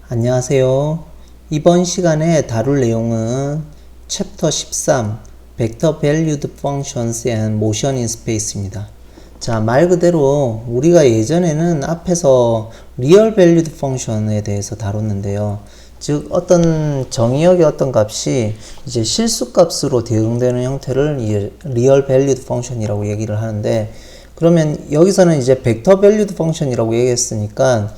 안녕하세요. 이번 시간에 다룰 내용은 챕터 13 Vector Valued Functions and Motion in Space입니다. 자, 말 그대로 우리가 예전에는 앞에서 Real Valued Function에 대해서 다뤘는데요. 즉 어떤 정의역의 어떤 값이 이제 실수값으로 대응되는 형태를 Real Valued Function이라고 얘기를 하는데, 그러면 여기서는 이제 Vector Valued Function이라고 얘기했으니까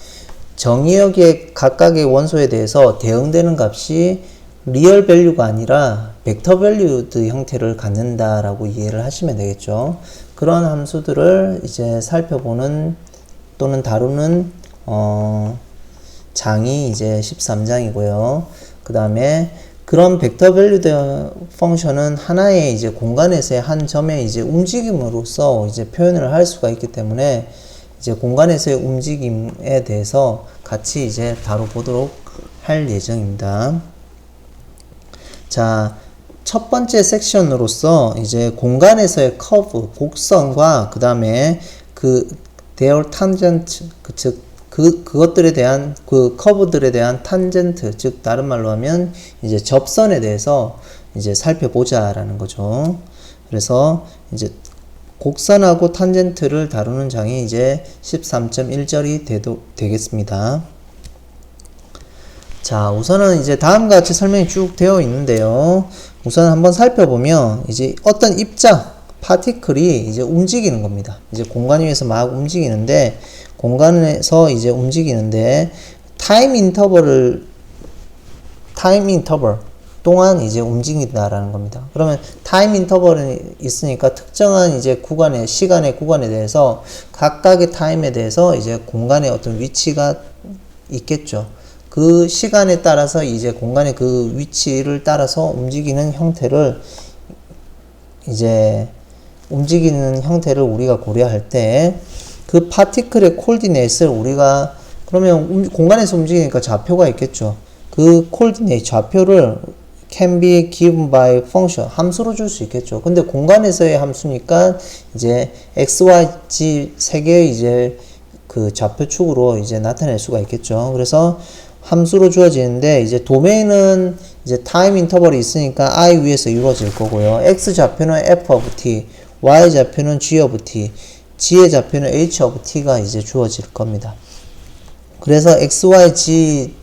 정의역의 각각의 원소에 대해서 대응되는 값이 리얼 밸류가 아니라 벡터 밸류드 형태를 갖는다라고 이해를 하시면 되겠죠. 그런 함수들을 이제 살펴보는 또는 다루는 장이 이제 13장이고요. 그 다음에 그런 벡터 밸류드 펑션은 하나의 이제 공간에서의 한 점의 이제 움직임으로써 이제 표현을 할 수가 있기 때문에 이제 공간에서의 움직임에 대해서 같이 이제 다뤄보도록 할 예정입니다. 자, 첫 번째 섹션으로서 이제 공간에서의 커브, 곡선과 그 다음에 their tangent, 그것들에 대한, 그 커브들에 대한 탄젠트, 즉, 다른 말로 하면 이제 접선에 대해서 이제 살펴보자라는 거죠. 그래서 이제 곡선하고 탄젠트를 다루는 장이 이제 13.1절이 되겠습니다. 자, 우선은 이제 다음과 같이 설명이 쭉 되어 있는데요. 우선 한번 살펴보면 이제 어떤 입자, 파티클이 이제 움직이는 겁니다. 이제 공간 위에서 막 움직이는데, 공간에서 이제 움직이는데, 타임 인터벌 동안 이제 움직인다라는 겁니다. 그러면 타임 인터벌이 있으니까 특정한 이제 구간의 시간의 구간에 대해서 각각의 타임에 대해서 이제 공간의 어떤 위치가 있겠죠. 그 시간에 따라서 이제 공간의 그 위치를 따라서 움직이는 형태를 우리가 고려할 때 그 파티클의 코디네이트를 우리가 그러면 공간에서 움직이니까 좌표가 있겠죠. 그 코디네이트 좌표를 can be given by function 함수로 줄 수 있겠죠. 근데 공간에서의 함수니까 이제 x, y, z 세 개의 이제 그 좌표축으로 이제 나타낼 수가 있겠죠. 그래서 함수로 주어지는데 이제 도메인은 이제 타임 인터벌이 있으니까 I 위에서 이루어질 거고요. x 좌표는 f of t, y 좌표는 g of t, g의 좌표는 h of t가 이제 주어질 겁니다. 그래서 x, y, g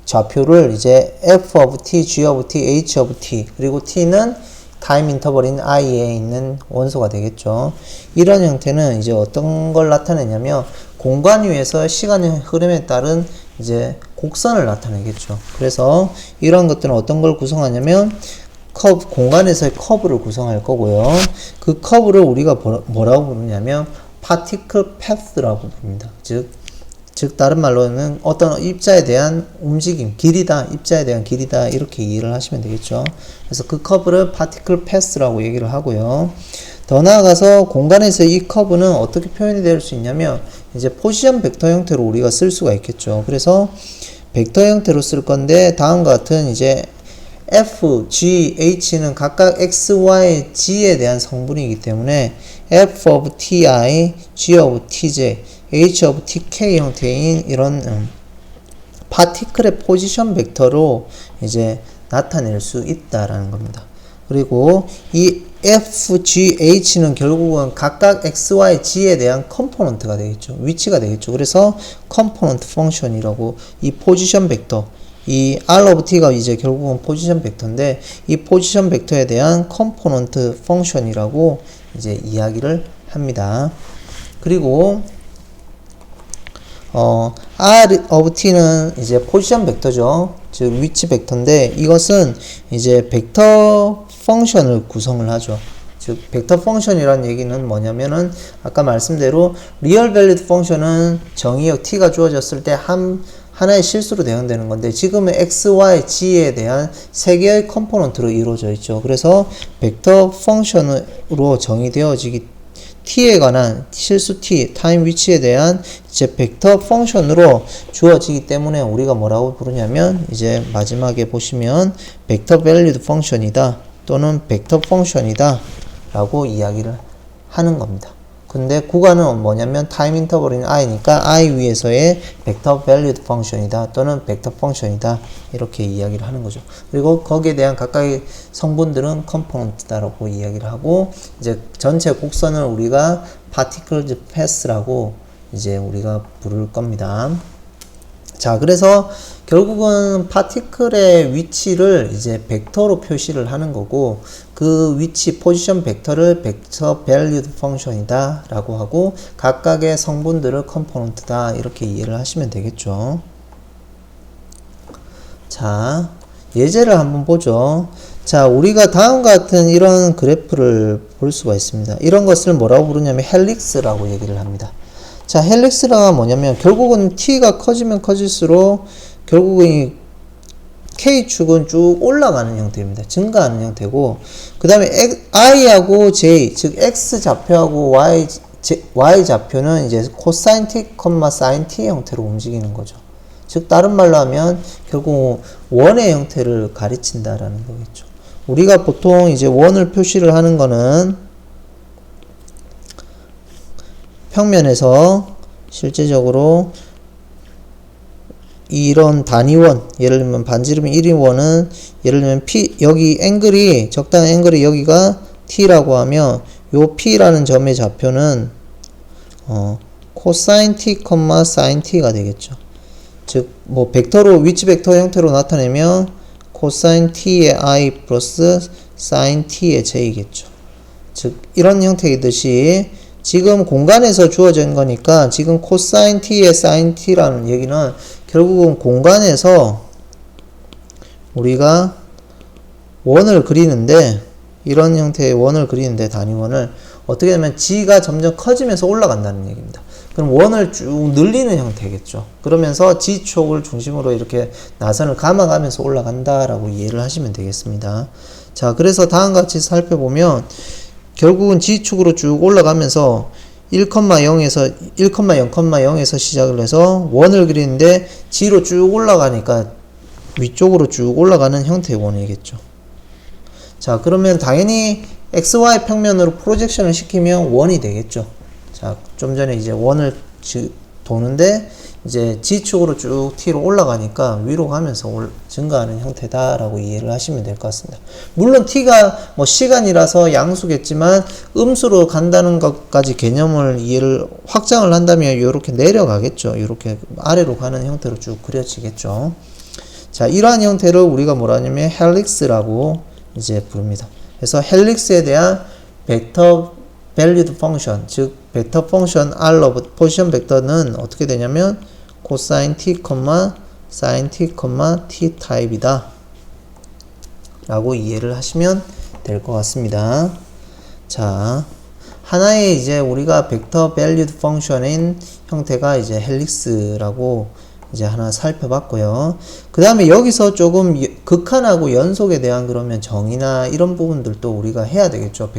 좌표를 이제 f of t, g of t, h of t, 그리고 t는 타임 인터벌인 i에 있는 원소가 되겠죠. 이런 형태는 이제 어떤 걸 나타내냐면 공간 위에서 시간의 흐름에 따른 이제 곡선을 나타내겠죠. 그래서 이런 것들은 어떤 걸 구성하냐면 공간에서의 커브를 구성할 거고요. 그 커브를 우리가 뭐라고 부르냐면 particle path라고 부릅니다. 즉 다른 말로는 어떤 입자에 대한 움직임, 길이다, 입자에 대한 길이다, 이렇게 이해를 하시면 되겠죠. 그래서 그 커브를 particle path라고 얘기를 하고요. 더 나아가서 공간에서 이 커브는 어떻게 표현이 될 수 있냐면 이제 포지션 벡터 형태로 우리가 쓸 수가 있겠죠. 그래서 벡터 형태로 쓸 건데 다음과 같은 이제 f, g, h는 각각 x, y, g에 대한 성분이기 때문에 f of ti, g of tj, h of tk 형태인 이런 파티클의 포지션 벡터로 이제 나타낼 수 있다라는 겁니다. 그리고 이 f, g, h는 결국은 각각 x, y, g에 대한 컴포넌트가 되겠죠. 위치가 되겠죠. 그래서 컴포넌트 펑션이라고 이 포지션 벡터, 이 r of t가 이제 결국은 포지션 벡터인데 이 포지션 벡터에 대한 컴포넌트 펑션이라고 이제 이야기를 합니다. 그리고 r of t는 이제 포지션 벡터죠. 즉 위치 벡터인데 이것은 이제 벡터 펑션을 구성을 하죠. 즉 벡터 펑션이라는 얘기는 뭐냐면은 아까 말씀대로 리얼 밸리드 펑션은 정의역 t가 주어졌을 때 하나의 실수로 대응되는 건데 지금은 x, y, g에 대한 세 개의 컴포넌트로 이루어져 있죠. 그래서 벡터 펑션으로 정의되어지기 t에 관한 실수 t, 타임 위치에 대한 이제 벡터 펑션으로 주어지기 때문에 우리가 뭐라고 부르냐면 이제 마지막에 보시면 벡터 밸리드 펑션이다 또는 벡터 펑션이다 라고 이야기를 하는 겁니다. 근데 구간은 뭐냐면 타임 인터벌인 i니까 i 위에서의 벡터 밸류드 펑션이다 또는 벡터 펑션이다 이렇게 이야기를 하는 거죠. 그리고 거기에 대한 각각의 성분들은 컴포넌트다라고 이야기를 하고 이제 전체 곡선을 우리가 particles path라고 이제 우리가 부를 겁니다. 자, 그래서 결국은 파티클의 위치를 이제 벡터로 표시를 하는 거고 그 위치 포지션 벡터를 벡터 밸류드 펑션이다 라고 하고 각각의 성분들을 컴포넌트다 이렇게 이해를 하시면 되겠죠. 자, 예제를 한번 보죠. 자, 우리가 다음과 같은 이런 그래프를 볼 수가 있습니다. 이런 것을 뭐라고 부르냐면 헬릭스라고 얘기를 합니다. 자, 헬릭스가 뭐냐면 결국은 t가 커지면 커질수록 결국은 이 k축은 쭉 올라가는 형태입니다. 증가하는 형태고 그 다음에 i하고 j 즉 x 좌표하고 y 좌표는 이제 코사인 t, 사인 t 형태로 움직이는 거죠. 즉 다른 말로 하면 결국 원의 형태를 가르친다라는 거겠죠. 우리가 보통 이제 원을 표시를 하는 거는 평면에서 실제적으로 이런 단위원, 예를 들면 반지름 1인원은 예를 들면 P, 여기 앵글이 적당한 앵글이 여기가 T라고 하면 요 P라는 점의 좌표는 코사인 T, 사인 T가 되겠죠. 즉 뭐 벡터로 위치 벡터 형태로 나타내면 코사인 T의 I 플러스 사인 T의 J겠죠. 즉 이런 형태이듯이 지금 공간에서 주어진 거니까 지금 코사인 t의 사인 t라는 얘기는 결국은 공간에서 우리가 원을 그리는데 이런 형태의 원을 그리는데 단위원을 어떻게 하면 g가 점점 커지면서 올라간다는 얘기입니다. 그럼 원을 쭉 늘리는 형태겠죠. 그러면서 g축을 중심으로 이렇게 나선을 감아가면서 올라간다라고 이해를 하시면 되겠습니다. 자, 그래서 다음과 같이 살펴보면 결국은 G축으로 쭉 올라가면서 1,0에서 1,0,0에서 시작을 해서 원을 그리는데 G로 쭉 올라가니까 위쪽으로 쭉 올라가는 형태의 원이겠죠. 자, 그러면 당연히 XY 평면으로 프로젝션을 시키면 원이 되겠죠. 자, 좀 전에 이제 원을 도는데 이제 G축으로 쭉 T로 올라가니까 위로 가면서 증가하는 형태다라고 이해를 하시면 될 것 같습니다. 물론 T가 뭐 시간이라서 양수겠지만 음수로 간다는 것까지 개념을 확장을 한다면 이렇게 내려가겠죠. 이렇게 아래로 가는 형태로 쭉 그려지겠죠. 자, 이러한 형태를 우리가 뭐라 하냐면 헬릭스라고 이제 부릅니다. 그래서 헬릭스에 대한 벡터 밸리드 펑션, 즉 벡터 펑션 R 포지션 벡터는 어떻게 되냐면 코사인 t, 사인 t, t 타입이다 라고 이해를 하시면 될 것 같습니다. 자, 하나의 이제 우리가 벡터 밸리드 펑션인 형태가 이제 헬릭스라고 이제 하나 살펴봤고요. 그 다음에 여기서 조금 극한하고 연속에 대한 그러면 정의나 이런 부분들도 우리가 해야 되겠죠.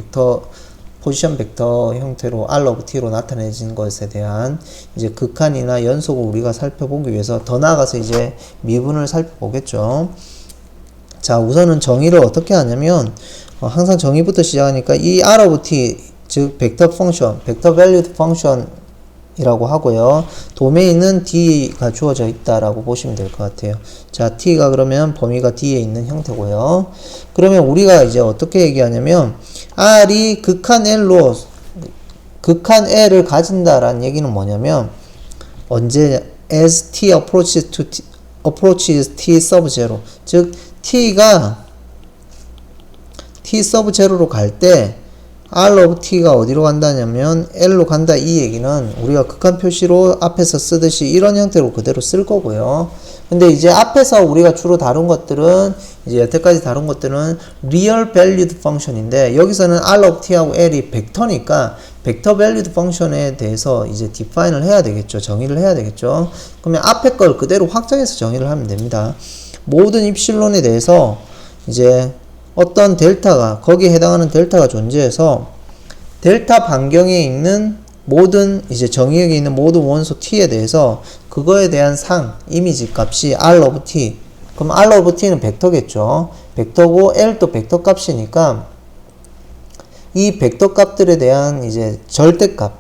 포지션 벡터 형태로 R/T로 나타내진 것에 대한 이제 극한이나 연속을 우리가 살펴보기 위해서 더 나아가서 이제 미분을 살펴보겠죠. 자, 우선은 정의를 어떻게 하냐면 항상 정의부터 시작하니까 이 R/T 즉 벡터 펑션, 벡터 밸류드 펑션이라고 하고요. 도메인은 D가 주어져 있다라고 보시면 될 것 같아요. 자, T가 그러면 범위가 D에 있는 형태고요. 그러면 우리가 이제 어떻게 얘기하냐면 R이 극한 L로 극한 L을 가진다라는 얘기는 뭐냐면 언제 as T approaches T sub 0 즉 T가 T sub 0로 갈 때 R of T가 어디로 간다냐면 L로 간다 이 얘기는 우리가 극한 표시로 앞에서 쓰듯이 이런 형태로 그대로 쓸 거고요. 근데 이제 앞에서 우리가 주로 다룬 것들은 이제 여태까지 다룬 것들은 real valued function인데 여기서는 R of T하고 L이 벡터니까 벡터 valued function에 대해서 이제 define을 해야 되겠죠. 정의를 해야 되겠죠. 그러면 앞에 걸 그대로 확장해서 정의를 하면 됩니다. 모든 입실론에 대해서 이제 어떤 델타가 거기에 해당하는 델타가 존재해서 델타 반경에 있는 모든 이제 정의역에 있는 모든 원소 T에 대해서 그거에 대한 이미지 값이 R of T. 그럼 R of T는 벡터겠죠. 벡터고 L도 벡터 값이니까 이 벡터 값들에 대한 이제 절대값,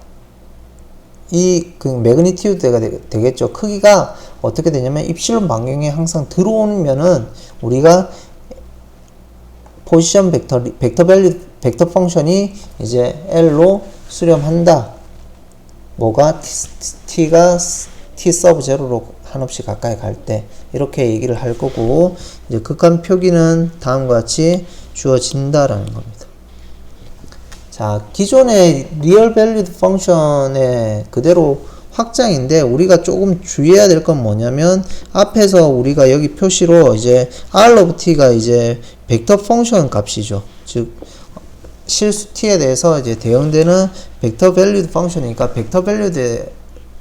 그 매그니튜드가 되겠죠. 크기가 어떻게 되냐면 입실론 반경에 항상 들어오면은 우리가 포지션 벡터 밸류 벡터 펑션이 이제 L로 수렴한다. 뭐가 t가 t 서브 제로로 한없이 가까이 갈 때 이렇게 얘기를 할 거고, 이제 극한 표기는 다음과 같이 주어진다라는 겁니다. 자, 기존의 리얼 밸리드 펑션의 그대로 확장인데 우리가 조금 주의해야 될 건 뭐냐면, 앞에서 우리가 여기 표시로 이제 r of t가 이제 벡터 펑션 값이죠. 즉 실수 t에 대해서 이제 대응되는 벡터 밸리드 펑션이니까 벡터 밸리드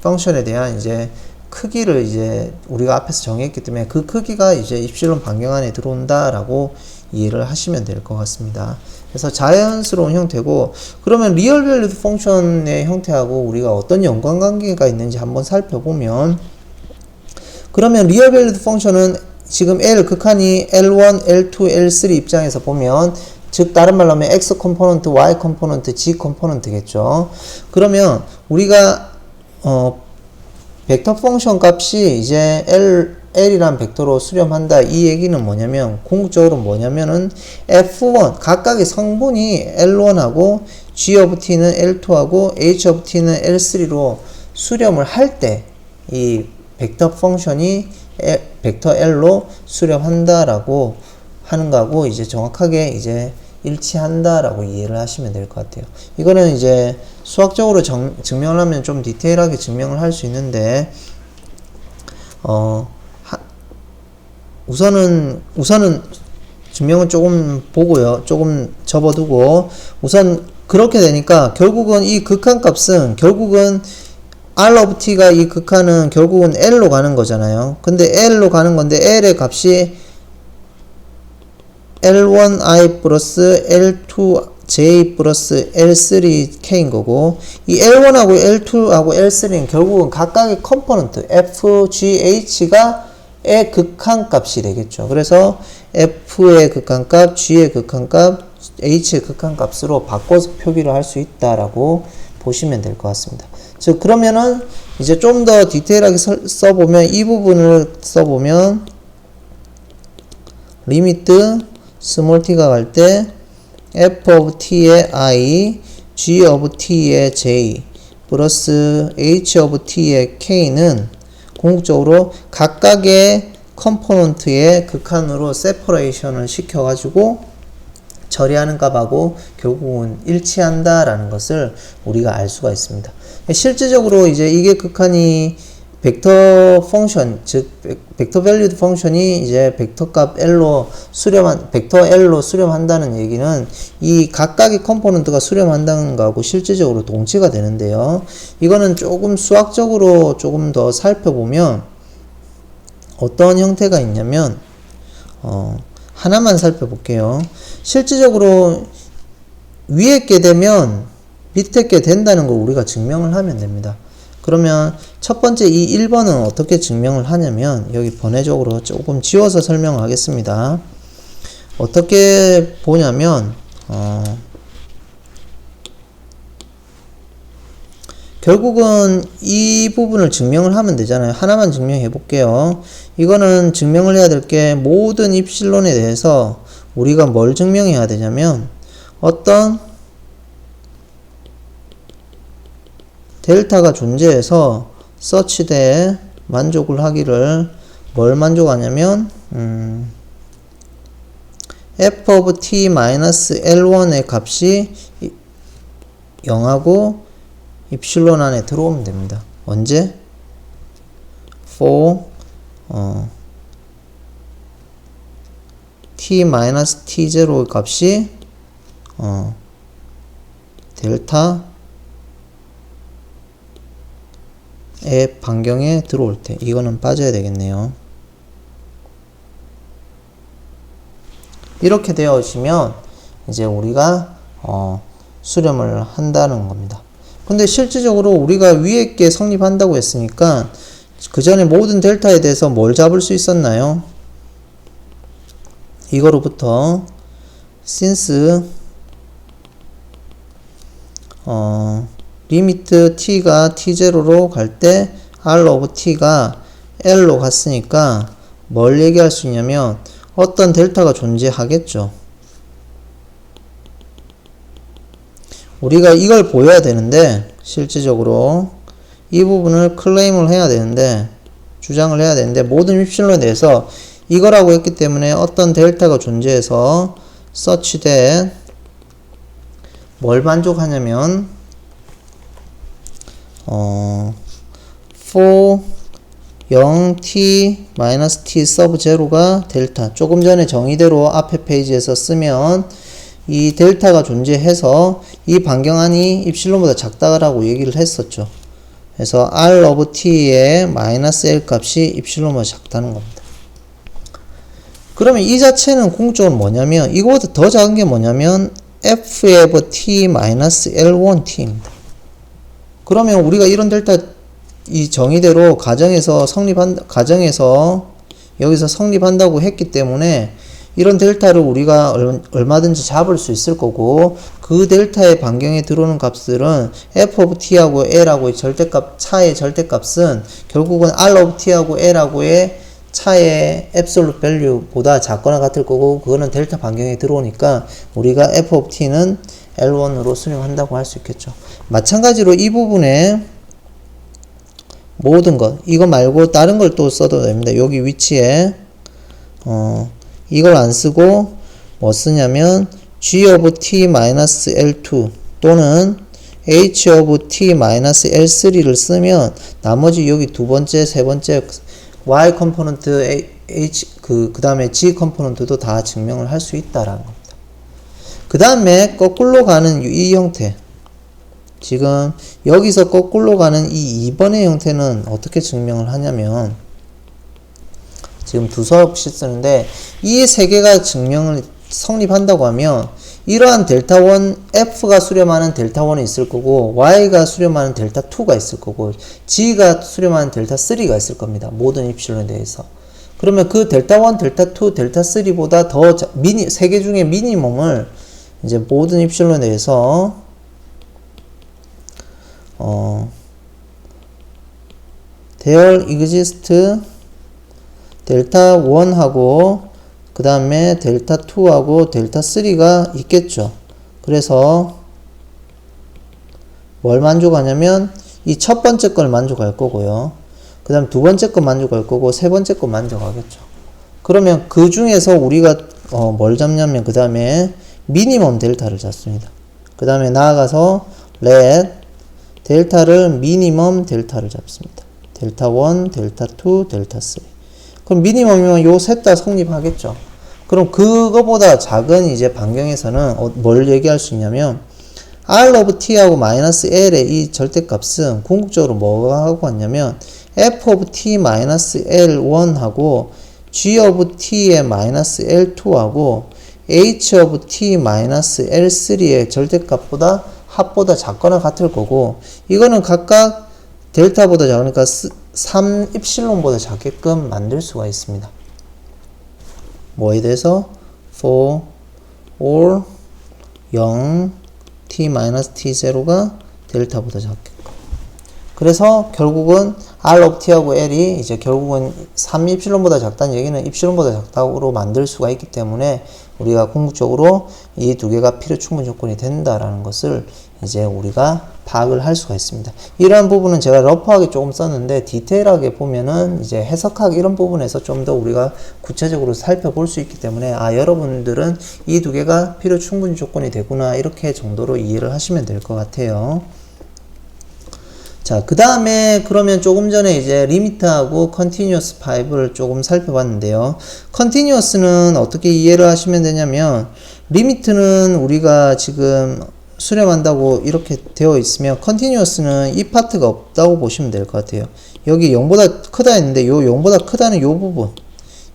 펑션에 대한 이제 크기를 이제 우리가 앞에서 정했기 때문에 그 크기가 이제 입실론 반경 안에 들어온다라고 이해를 하시면 될 것 같습니다. 그래서 자연스러운 형태고, 그러면 리얼 밸리드 펑션의 형태하고 우리가 어떤 연관관계가 있는지 한번 살펴보면, 그러면 리얼 밸리드 펑션은 지금 L 극한이 L1, L2, L3 입장에서 보면, 즉 다른 말로 하면 X 컴포넌트, Y 컴포넌트, G 컴포넌트겠죠. 그러면 우리가 벡터 펑션 값이 이제 L이란 벡터로 수렴한다. 이 얘기는 뭐냐면, 궁극적으로 뭐냐면은 F1, 각각의 성분이 L1하고 G of T는 L2하고 H of T는 L3로 수렴을 할 때 이 벡터 펑션이 벡터 L로 수렴한다라고 하는 거하고 이제 정확하게 이제 일치한다라고 이해를 하시면 될 것 같아요. 이거는 이제 수학적으로 증명을 하면 좀 디테일하게 증명을 할 수 있는데, 우선은 증명은 조금 보고요. 조금 접어두고, 우선 그렇게 되니까 결국은 이 극한값은 결국은 R of T가 이 극한은 결국은 L로 가는 거잖아요. 근데 L로 가는 건데 L의 값이 L1i 플러스 L2j 플러스 L3k인 거고, 이 L1하고 L2하고 L3는 결국은 각각의 컴포넌트 F, G, H가 의 극한값이 되겠죠. 그래서 F의 극한값, G의 극한값, H의 극한값으로 바꿔서 표기를 할 수 있다라고 보시면 될 것 같습니다. 즉 그러면은 이제 좀 더 디테일하게 써보면, 이 부분을 써보면 리미트 스몰 t가 갈 때 f of t의 i, g of t의 j 플러스 h of t의 k는 궁극적으로 각각의 컴포넌트의 극한으로 세퍼레이션을 시켜가지고 처리하는 값하고 결국은 일치한다라는 것을 우리가 알 수가 있습니다. 실질적으로 이제 이게 극한이 벡터 펑션, 즉 벡터 밸리드 펑션이 이제 벡터 값 L로 벡터 L로 수렴한다는 얘기는 이 각각의 컴포넌트가 수렴한다는 거하고 실질적으로 동치가 되는데요. 이거는 조금 수학적으로 조금 더 살펴보면 어떤 형태가 있냐면, 하나만 살펴볼게요. 실질적으로 위에 게 되면 밑에 게 된다는 걸 우리가 증명을 하면 됩니다. 그러면 첫 번째 이 1번은 어떻게 증명을 하냐면, 여기 번외적으로 조금 지워서 설명을 하겠습니다. 어떻게 보냐면, 결국은 이 부분을 증명을 하면 되잖아요. 하나만 증명해 볼게요. 이거는 증명을 해야 될 게, 모든 입실론에 대해서 우리가 뭘 증명해야 되냐면, 어떤 델타가 존재해서 서치대에 만족을 하기를, 뭘 만족하냐면 f of t 마이너스 L1의 값이 0하고 입실론 안에 들어오면 됩니다. 언제? for t 마이너스 t0의 값이 델타 의 반경에 들어올 때. 이거는 빠져야 되겠네요. 이렇게 되어지면 이제 우리가 수렴을 한다는 겁니다. 근데 실질적으로 우리가 위에 게 성립한다고 했으니까 그 전에 모든 델타에 대해서 뭘 잡을 수 있었나요? 이거로부터 since 리미트 t가 t0로 갈 때 r of t가 l로 갔으니까 뭘 얘기할 수 있냐면 어떤 델타가 존재하겠죠. 우리가 이걸 보여야 되는데 실질적으로 이 부분을 클레임을 해야 되는데 주장을 해야 되는데 모든 입실론에 대해서 이거라고 했기 때문에 어떤 델타가 존재해서 such that 뭘 만족하냐면 for 0t-t sub 0가 델타 조금 전에 정의대로 앞에 페이지에서 쓰면 이 델타가 존재해서 이 반경안이 입실론보다 작다라고 얘기를 했었죠. 그래서 r of t의 마이너스 l 값이 입실론보다 작다는 겁니다. 그러면 이 자체는 궁극적으로 뭐냐면 이거보다 더 작은 게 뭐냐면 f of t 마이너스 l1t입니다. 그러면 우리가 이런 델타 이 정의대로 가정에서 여기서 성립한다고 했기 때문에 이런 델타를 우리가 얼마든지 잡을 수 있을 거고 그 델타의 반경에 들어오는 값들은 f of t하고 l하고의 절대값 차의 절대값은 결국은 r of t하고 l하고의 차의 absolute value보다 작거나 같을 거고 그거는 델타 반경에 들어오니까 우리가 f of t는 L1으로 수렴한다고 할 수 있겠죠. 마찬가지로 이 부분에 모든 것 이거 말고 다른 걸 또 써도 됩니다. 여기 위치에 이걸 안 쓰고 뭐 쓰냐면 g of t-l2 또는 h of t-l3를 쓰면 나머지 여기 두 번째, 세 번째 y 컴포넌트 그 다음에 g 컴포넌트도 다 증명을 할 수 있다라는 겁니다. 그 다음에 거꾸로 가는 이 형태 지금 여기서 거꾸로 가는 이 2번의 형태는 어떻게 증명을 하냐면 지금 두 수없이 쓰는데 이 세 개가 증명을 성립한다고 하면 이러한 델타1 F가 수렴하는 델타1이 있을 거고 Y가 수렴하는 델타2가 있을 거고 G가 수렴하는 델타3가 있을 겁니다. 모든 입실론에 대해서. 그러면 그 델타1, 델타2, 델타3보다 더 세 개 중에 미니멈을 이제 모든 입실론에 대해서 there exist 델타 1하고 그 다음에 델타 2하고 델타 3가 있겠죠. 그래서 뭘 만족하냐면 이 첫 번째 걸 만족할 거고요. 그 다음 두 번째 거 만족할 거고 세 번째 거 만족하겠죠. 그러면 그 중에서 우리가 뭘 잡냐면 그 다음에 미니멈 델타를 잡습니다. 그 다음에 나아가서 let 델타를 미니멈 델타를 잡습니다. 델타 1, 델타 2, 델타 3. 그럼 미니멈이면 요 셋 다 성립하겠죠. 그럼 그거보다 작은 이제 반경에서는 뭘 얘기할 수 있냐면 r of t하고 마이너스 l의 이 절대값은 궁극적으로 뭐가 하고 왔냐면 f of t 마이너스 l1하고 g of t의 마이너스 l2하고 h of t 마이너스 l3의 절대값보다 합보다 작거나 같을 거고 이거는 각각 델타보다 작으니까 3 입실론보다 작게끔 만들 수가 있습니다. 뭐에 대해서? for all 0 t-t0가 델타보다 작게끔. 그래서 결국은 r of t하고 l이 이제 결국은 3 입실론보다 작다는 얘기는 입실론보다 작다고 만들 수가 있기 때문에 우리가 궁극적으로 이 두 개가 필요 충분 조건이 된다라는 것을 이제 우리가 파악을 할 수가 있습니다. 이러한 부분은 제가 러프하게 조금 썼는데 디테일하게 보면은 이제 해석하기 이런 부분에서 좀 더 우리가 구체적으로 살펴볼 수 있기 때문에 여러분들은 이 두 개가 필요 충분 조건이 되구나 이렇게 정도로 이해를 하시면 될 것 같아요. 자, 그 다음에 그러면 조금 전에 이제 리미트하고 컨티뉴어스 파이브를 조금 살펴봤는데요. 컨티뉴어스는 어떻게 이해를 하시면 되냐면 리미트는 우리가 지금 수렴한다고 이렇게 되어 있으면 컨티뉴어스는 이 파트가 없다고 보시면 될 것 같아요. 여기 0보다 크다 했는데 요 0보다 크다는 요 부분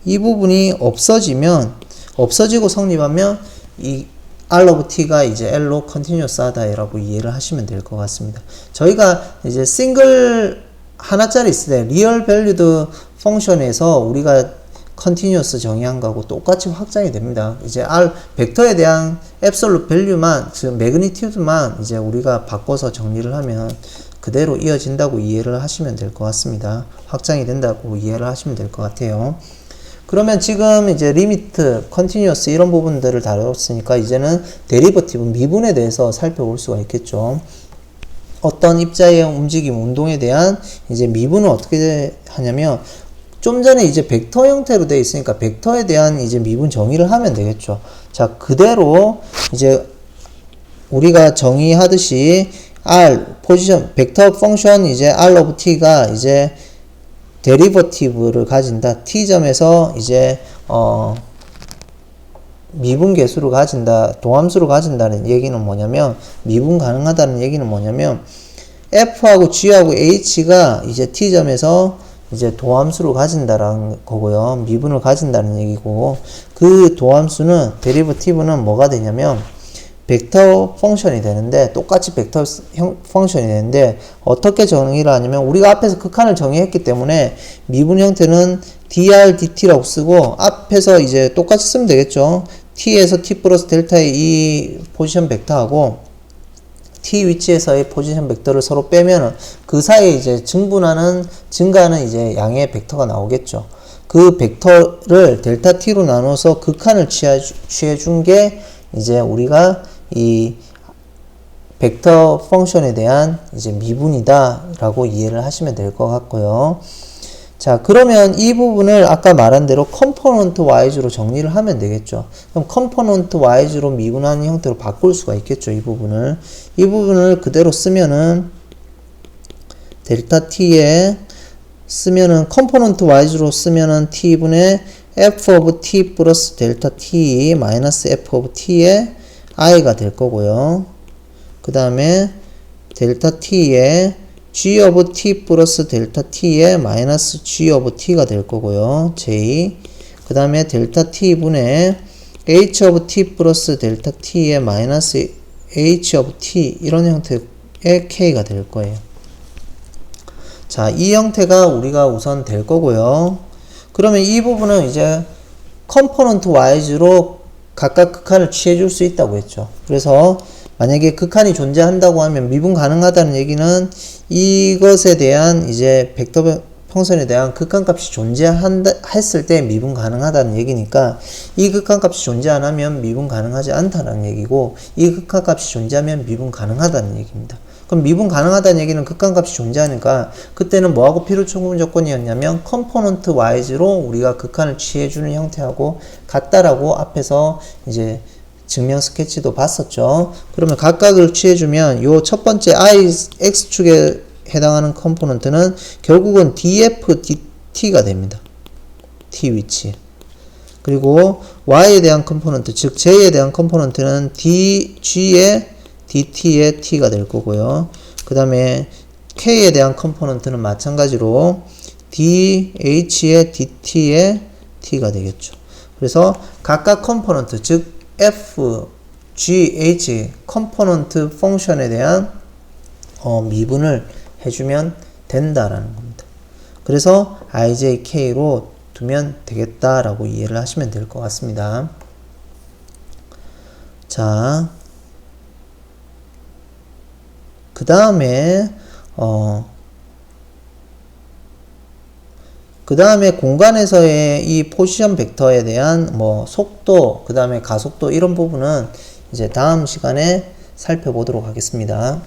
이 부분이 없어지고 성립하면 이 r of t가 이제 l로 컨티뉴어스 하다라고 이해를 하시면 될 것 같습니다. 저희가 이제 싱글 하나짜리 있을 때 리얼 밸류드 펑션에서 우리가 컨티뉴어스 정의한 거하고 똑같이 확장이 됩니다. 이제 R 벡터에 대한 앱솔루트 밸류만, 즉 매그니튜드만 이제 우리가 바꿔서 정리를 하면 그대로 이어진다고 이해를 하시면 될 것 같습니다. 확장이 된다고 이해를 하시면 될 것 같아요. 그러면 지금 이제 리미트, 컨티뉴어스 이런 부분들을 다뤘으니까 이제는 데리버티브, 미분에 대해서 살펴볼 수가 있겠죠. 어떤 입자의 움직임, 운동에 대한 이제 미분은 어떻게 하냐면 좀 전에 이제 벡터 형태로 되어 있으니까 벡터에 대한 이제 미분 정의를 하면 되겠죠. 자, 그대로 이제 우리가 정의하듯이 R 포지션 벡터 펑션 이제 R of t가 이제 데리버티브를 가진다. t점에서 이제 미분 계수를 가진다. 동함수를 가진다는 얘기는 뭐냐면 미분 가능하다는 얘기는 뭐냐면 f하고 g하고 h가 이제 t점에서 이제 도함수를 가진다라는 거고요. 미분을 가진다는 얘기고 그 도함수는 데리버티브는 뭐가 되냐면 벡터 펑션이 되는데 똑같이 벡터 펑션이 되는데 어떻게 정의를 하냐면 우리가 앞에서 극한을 정의했기 때문에 미분 형태는 dr dt라고 쓰고 앞에서 이제 똑같이 쓰면 되겠죠. t에서 t 플러스 델타의 이 포지션 벡터하고 t 위치에서의 포지션 벡터를 서로 빼면은 그 사이에 이제 증가하는 이제 양의 벡터가 나오겠죠. 그 벡터를 델타 t로 나눠서 극한을 취해준 게 이제 우리가 이 벡터 펑션에 대한 이제 미분이다 라고 이해를 하시면 될 것 같고요. 자, 그러면 이 부분을 아까 말한 대로 컴포넌트 와이즈로 정리를 하면 되겠죠. 그럼 컴포넌트 와이즈로 미분하는 형태로 바꿀 수가 있겠죠. 이 부분을 그대로 쓰면은 델타 t에 쓰면은 컴포넌트 와이즈로 쓰면은 t분의 f of t 플러스 델타 t 마이너스 f of t의 i가 될 거고요. 그 다음에 델타 t에 g of t 플러스 델타 t에 마이너스 g of t가 될 거고요. j. 그 다음에 델타 t분의 h of t 플러스 델타 t에 마이너스 h of t 이런 형태의 k가 될 거예요. 자, 이 형태가 우리가 우선 될 거고요. 그러면 이 부분은 이제 컴포넌트 와이즈로 각각 극한을 취해줄 수 있다고 했죠. 그래서 만약에 극한이 존재한다고 하면 미분 가능하다는 얘기는 이것에 대한 이제 벡터 평선에 대한 극한값이 존재했을 때 미분 가능하다는 얘기니까 이 극한값이 존재 안 하면 미분 가능하지 않다는 얘기고 이 극한값이 존재하면 미분 가능하다는 얘기입니다. 그럼 미분 가능하다는 얘기는 극한값이 존재하니까 그때는 뭐하고 필요 충분 조건이었냐면 컴포넌트 와이즈로 우리가 극한을 취해주는 형태하고 같다라고 앞에서 이제 증명 스케치도 봤었죠. 그러면 각각을 취해주면 요 첫 번째 x축에 해당하는 컴포넌트는 결국은 df dt가 됩니다. t 위치. 그리고 y에 대한 컴포넌트, 즉 j에 대한 컴포넌트는 dg의 dt의 t가 될 거고요. 그 다음에 k에 대한 컴포넌트는 마찬가지로 dh의 dt의 t가 되겠죠. 그래서 각각 컴포넌트, 즉 f, g, h 컴포넌트 펑션에 대한 미분을 해주면 된다라는 겁니다. 그래서 ijk로 두면 되겠다라고 이해를 하시면 될 것 같습니다. 자, 그 다음에 공간에서의 이 포지션 벡터에 대한 뭐 속도, 그 다음에 가속도 이런 부분은 이제 다음 시간에 살펴보도록 하겠습니다.